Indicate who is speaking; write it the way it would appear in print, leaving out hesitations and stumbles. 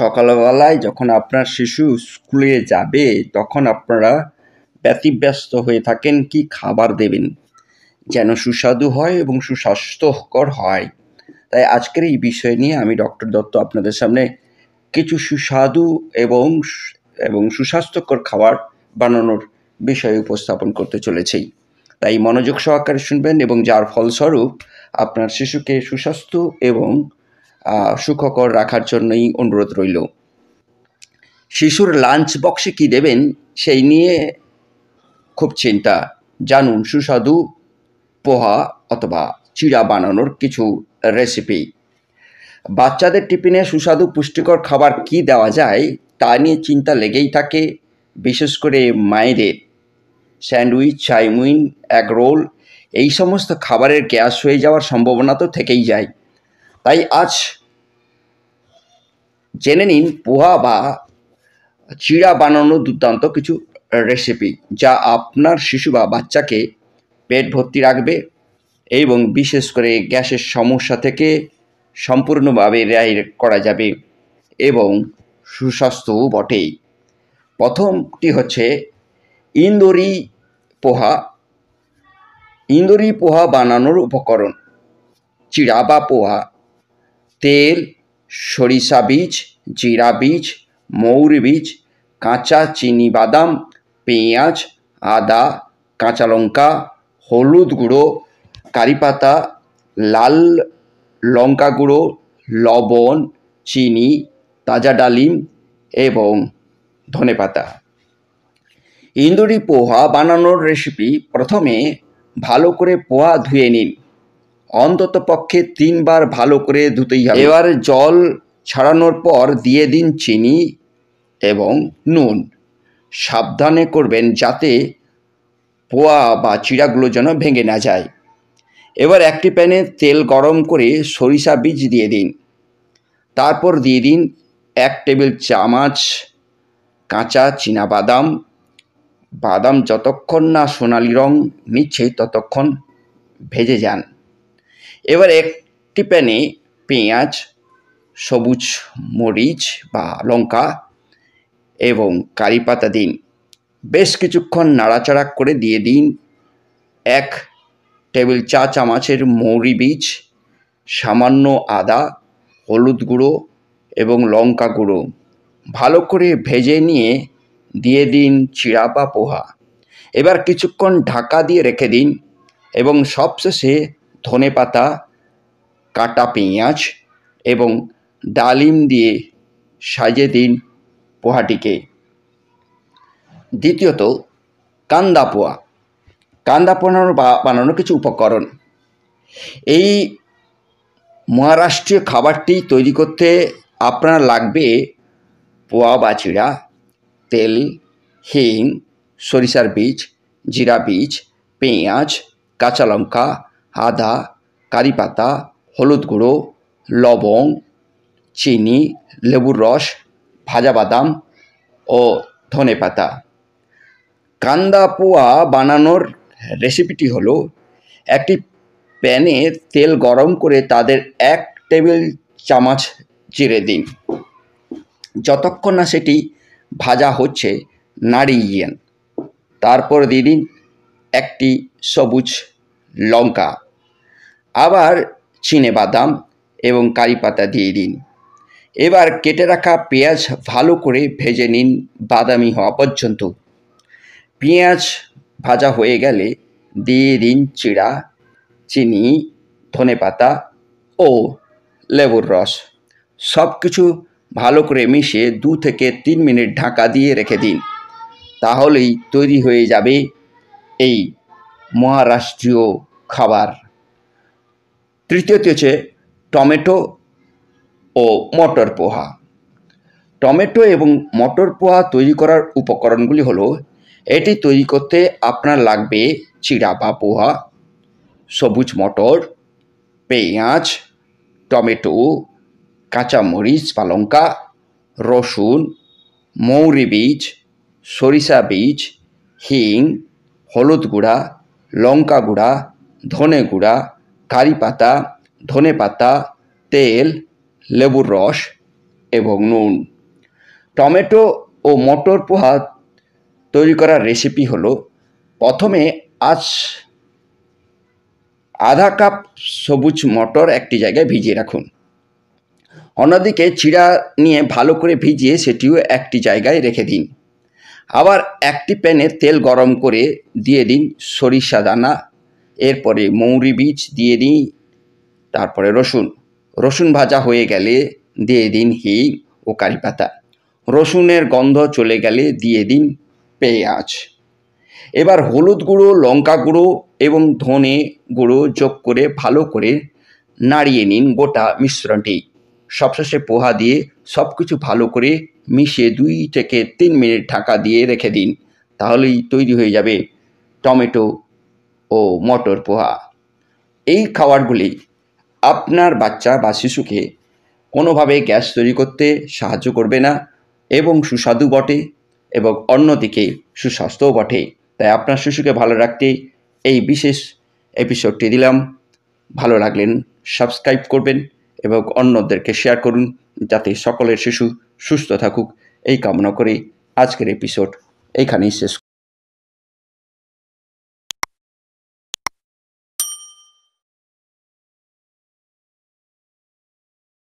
Speaker 1: সকালবেলায় যখন আপনার শিশু স্কুলে যাবে তখন আপনারা ব্যতিব্যস্ত হয়ে থাকেন কি খাবার দেবেন যেন সুস্বাদু হয় এবং সুস্বাস্থ্যকর হয়। তাই আজকের এই বিষয় নিয়ে আমি ডক্টর দত্ত আপনাদের সামনে কিছু সুস্বাদু এবং সুস্বাস্থ্যকর খাবার বানানোর বিষয় উপস্থাপন করতে চলেছি। তাই মনোযোগ সহকারে শুনবেন এবং যার ফলস্বরূপ আপনার শিশুকে সুস্বাস্থ্য এবং সুখকর রাখার জন্যই অনুরোধ রইল। শিশুর লাঞ্চ বক্সে কী দেবেন সেই নিয়ে খুব চিন্তা। জানুন সুস্বাদু পোহা অথবা চিড়া বানানোর কিছু রেসিপি। বাচ্চাদের টিফিনে সুস্বাদু পুষ্টিকর খাবার কি দেওয়া যায় তা নিয়ে চিন্তা লেগেই থাকে, বিশেষ করে মায়েদের। স্যান্ডউইচ, চাউমিন, এগ রোল এই সমস্ত খাবারের গ্যাস হয়ে যাওয়ার সম্ভাবনা তো থেকেই যায়। তাই আজ জেনে নিন পোহা বা চিড়া বানানোর দুর্দান্ত কিছু রেসিপি, যা আপনার শিশু বা বাচ্চাকে পেট ভর্তি রাখবে এবং বিশেষ করে গ্যাসের সমস্যা থেকে সম্পূর্ণভাবে রেহাই করা যাবে এবং সুস্বাস্থ্যও বটেই। প্রথমটি হচ্ছে ইন্দুরি পোহা। ইন্দুরি পোহা বানানোর উপকরণ: চিড়া বা পোহা, তেল, সরিষা বীজ, জিরা বীজ, মৌরি বীজ, কাঁচা চিনি বাদাম, পেঁয়াজ, আদা, কাঁচা লঙ্কা, হলুদ গুঁড়ো, কারি পাতা, লাল লঙ্কা গুঁড়ো, লবণ, চিনি, তাজা ডালিম এবং ধনেপাতা। ইন্দুরি পোহা বানানোর রেসিপি: প্রথমে ভালো করে পোহা ধুয়ে নিন, অন্তত পক্ষে 3 বার ভালো করে ধুতেই হবে। এবার জল ছাড়ানোর পর দিয়ে দিন চিনি এবং নুন। সাবধানে করবেন যাতে পোহা বা চিড়াগুলো যেন ভেঙে না যায়। এবার একটি প্যানে তেল গরম করে সরিষা বীজ দিয়ে দিন। তারপর দিয়ে দিন 1 টেবিল চামচ কাঁচা চীনাবাদাম। বাদাম যতক্ষণ না সোনালি রং নিচ্ছে ততক্ষণ ভেজে যান। এবার একটি প্যানে পেঁয়াজ, সবুজ মরিচ বা লঙ্কা এবং কারি পাতা দিন। বেশ কিছুক্ষণ নাড়াচাড়া করে দিয়ে দিন 1 টেবিল চা চামচের মৌরি বীজ, সামান্য আদা, হলুদ গুঁড়ো এবং লঙ্কা গুঁড়ো। ভালো করে ভেজে নিয়ে দিয়ে দিন চিড়া বা পোহা। এবার কিছুক্ষণ ঢাকা দিয়ে রেখে দিন এবং সবশেষে ধনেপাতা, কাটা পেঁয়াজ এবং ডালিম দিয়ে সাজিয়ে দিন পোহাটিকে। দ্বিতীয়ত, কান্দা পোহা। কান্দা পোহা বানানোর কিছু উপকরণ: এই মহারাষ্ট্রীয় খাবারটি তৈরি করতে আপনার লাগবে পোহা বা চিড়া, তেল, হিং, সরিষার বীজ, জিরা বীজ, পেঁয়াজ, কাঁচা লঙ্কা, আদা, কারি পাতা, হলুদ গুঁড়ো, লবণ, চিনি, লেবুর রস, ভাজা বাদাম ও ধনেপাতা। কান্দা পোহা বানানোর রেসিপিটি হলো: একটি প্যানে তেল গরম করে তাদের 1 টেবিল চামচ জিরে দিন। যতক্ষণ না সেটি ভাজা হচ্ছে নাড়িয়ে। তারপর দিয়ে দিন একটি সবুজ লঙ্কা, আবার চিনেবাদাম এবং কারি পাতা দিয়ে দিন। এবার কেটে রাখা পেঁয়াজ ভালো করে ভেজে নিন বাদামি হওয়া পর্যন্ত। পেঁয়াজ ভাজা হয়ে গেলে দিয়ে দিন চিড়া, চিনি, ধনেপাতা ও লেবুর রস। সব কিছু ভালো করে মিশিয়ে 2 থেকে 3 মিনিট ঢাকা দিয়ে রেখে দিন। তাহলেই তৈরি হয়ে যাবে এই মহারাষ্ট্রীয় খাবার। তৃতীয়টি হচ্ছে টমেটো ও মটর পোহা। টমেটো এবং মটর পোহা তৈরি করার উপকরণগুলি হলো: এটি তৈরি করতে আপনার লাগবে চিড়া বা পোহা, সবুজ মটর, পেঁয়াজ, টমেটো, কাঁচামরিচ বা লঙ্কা, রসুন, মৌরি বীজ, সরিষা বীজ, হিং, হলুদ গুঁড়া, লঙ্কা গুঁড়া, ধনে গুঁড়া, কারি পাতা, ধনে পাতা, তেল, লেবুর রস এবং নুন। টমেটো ও মটর পোহা তৈরি করার রেসিপি হলো, প্রথমে আধা কাপ সবুজ মটর একটি জায়গায় ভিজিয়ে রাখুন। অন্যদিকে চিড়া নিয়ে ভালো করে ভিজিয়ে সেটিও একটি জায়গায় রেখে দিন। আবার একটি প্যানে তেল গরম করে দিয়ে দিন সরিষা দানা, এরপরে মৌরি বীজ দিয়ে দিন, তারপরে রসুন ভাজা হয়ে গেলে দিয়ে দিন হিং ও কারি পাতা। রসুনের গন্ধ চলে গেলে দিয়ে দিন পেঁয়াজ। এবার হলুদ গুঁড়ো, লঙ্কা গুঁড়ো এবং ধনে গুঁড়ো যোগ করে ভালো করে নাড়িয়ে নিন গোটা মিশ্রণটি। সবশেষে পোহা দিয়ে সব কিছু ভালো করে মিশিয়ে 2 থেকে 3 মিনিট ঢাকা দিয়ে রেখে দিন। তাহলেই তৈরি হয়ে যাবে টমেটো ও মটর পোহা। এই খাবারগুলি আপনার বাচ্চা বা শিশুকে কোনোভাবে গ্যাস তৈরি করতে সাহায্য করবে না এবং সুস্বাদু বটে এবং অন্যদিকে সুস্বাস্থ্যও বটে। তাই আপনার শিশুকে ভালো রাখতে এই বিশেষ এপিসোডটি দিলাম। ভালো লাগলে সাবস্ক্রাইব করবেন এবং অন্যদেরকে শেয়ার করুন, যাতে সকলের শিশু সুস্থ থাকুক। এই কামনা করে আজকের এপিসোড এইখানেই শেষ